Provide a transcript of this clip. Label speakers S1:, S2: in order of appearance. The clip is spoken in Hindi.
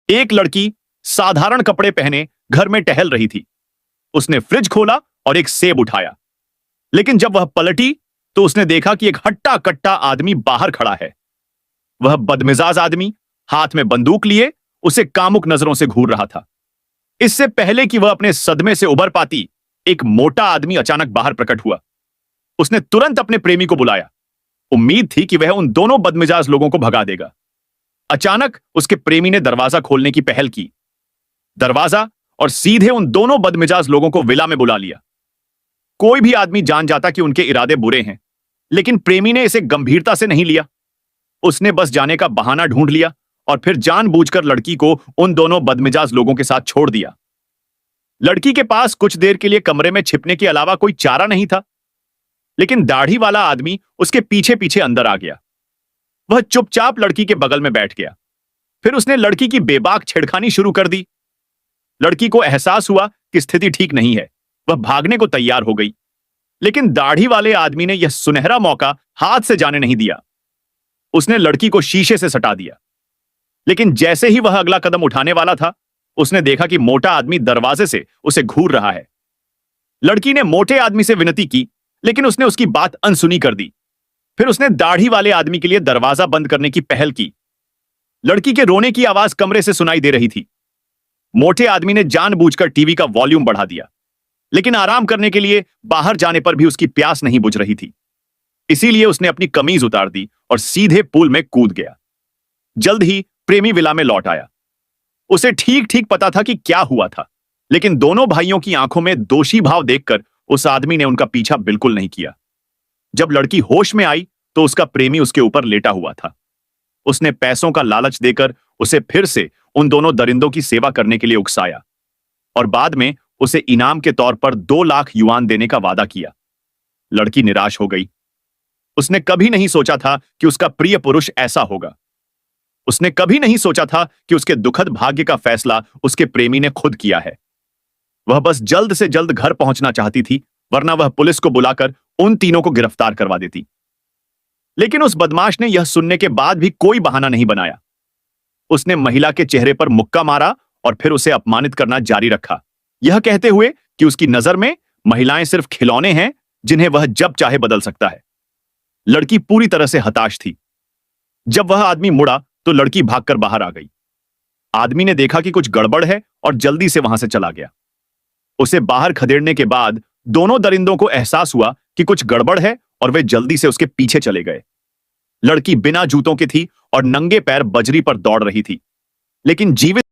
S1: एक लड़की साधारण कपड़े पहने घर में टहल रही थी। उसने फ्रिज खोला और एक सेब उठाया, लेकिन जब वह पलटी तो उसने देखा कि एक हट्टा कट्टा आदमी बाहर खड़ा है। वह बदमिजाज आदमी हाथ में बंदूक लिए उसे कामुक नजरों से घूर रहा था। इससे पहले कि वह अपने सदमे से उबर पाती, एक मोटा आदमी अचानक बाहर प्रकट हुआ। उसने तुरंत अपने प्रेमी को बुलाया। उम्मीद थी कि वह उन दोनों बदमिजाज लोगों को भगा देगा। अचानक उसके प्रेमी ने दरवाजा खोलने की पहल की। दरवाजा और सीधे उन दोनों बदमिजाज लोगों को विला में बुला लिया। कोई भी आदमी जान जाता कि उनके इरादे बुरे हैं, लेकिन प्रेमी ने इसे गंभीरता से नहीं लिया। उसने बस जाने का बहाना ढूंढ लिया और फिर जानबूझकर लड़की को उन दोनों बदमिजाज लोगों के साथ छोड़ दिया। लड़की के पास कुछ देर के लिए कमरे में छिपने के अलावा कोई चारा नहीं था, लेकिन दाढ़ी वाला आदमी उसके पीछे पीछे अंदर आ गया। वह चुपचाप लड़की के बगल में बैठ गया। फिर उसने लड़की की बेबाक छेड़खानी शुरू कर दी। लड़की को एहसास हुआ कि स्थिति ठीक नहीं है। वह भागने को तैयार हो गई, लेकिन दाढ़ी वाले आदमी ने यह सुनहरा मौका हाथ से जाने नहीं दिया। उसने लड़की को शीशे से सटा दिया, लेकिन जैसे ही वह अगला कदम उठाने वाला था, उसने देखा कि मोटा आदमी दरवाजे से उसे घूर रहा है। लड़की ने मोटे आदमी से विनती की, लेकिन उसने उसकी बात अनसुनी कर दी। फिर उसने दाढ़ी वाले आदमी के लिए दरवाजा बंद करने की पहल की। लड़की के रोने की आवाज कमरे से सुनाई दे रही थी। मोटे आदमी ने जानबूझकर टीवी का वॉल्यूम बढ़ा दिया, लेकिन आराम करने के लिए बाहर जाने पर भी उसकी प्यास नहीं बुझ रही थी। इसीलिए उसने अपनी कमीज उतार दी और सीधे पूल में कूद गया। जल्द ही प्रेमी विला में लौट आया। उसे ठीक ठीक पता था कि क्या हुआ था, लेकिन दोनों भाइयों की आंखों में दोषी भाव देखकर उस आदमी ने उनका पीछा बिल्कुल नहीं किया। जब लड़की होश में आई तो उसका प्रेमी उसके ऊपर लेटा हुआ था। उसने पैसों का लालच देकर उसे फिर से उन दोनों दरिंदों की सेवा करने के लिए उकसाया और बाद में उसे इनाम के तौर पर 2 लाख युआन देने का वादा किया। लड़की निराश हो गई। उसने कभी नहीं सोचा था कि उसका प्रिय पुरुष ऐसा होगा। उसने कभी नहीं सोचा था कि उसके दुखद भाग्य का फैसला उसके प्रेमी ने खुद किया है। वह बस जल्द से जल्द घर पहुंचना चाहती थी, वरना वह पुलिस को बुलाकर उन तीनों को गिरफ्तार करवा देती। लेकिन उस बदमाश ने यह सुनने के बाद भी कोई बहाना नहीं बनाया। उसने महिला के चेहरे पर मुक्का मारा और फिर उसे अपमानित करना जारी रखा, यह कहते हुए कि उसकी नजर में महिलाएं सिर्फ खिलौने हैं जिन्हें वह जब चाहे बदल सकता है। लड़की पूरी तरह से हताश थी। जब वह आदमी मुड़ा तो लड़की भागकर बाहर आ गई। आदमी ने देखा कि कुछ गड़बड़ है और जल्दी से वहां से चला गया। उसे बाहर खदेड़ने के बाद दोनों दरिंदों को एहसास हुआ कि कुछ गड़बड़ है और वे जल्दी से उसके पीछे चले गए। लड़की बिना जूतों की थी और नंगे पैर बजरी पर दौड़ रही थी, लेकिन जीवित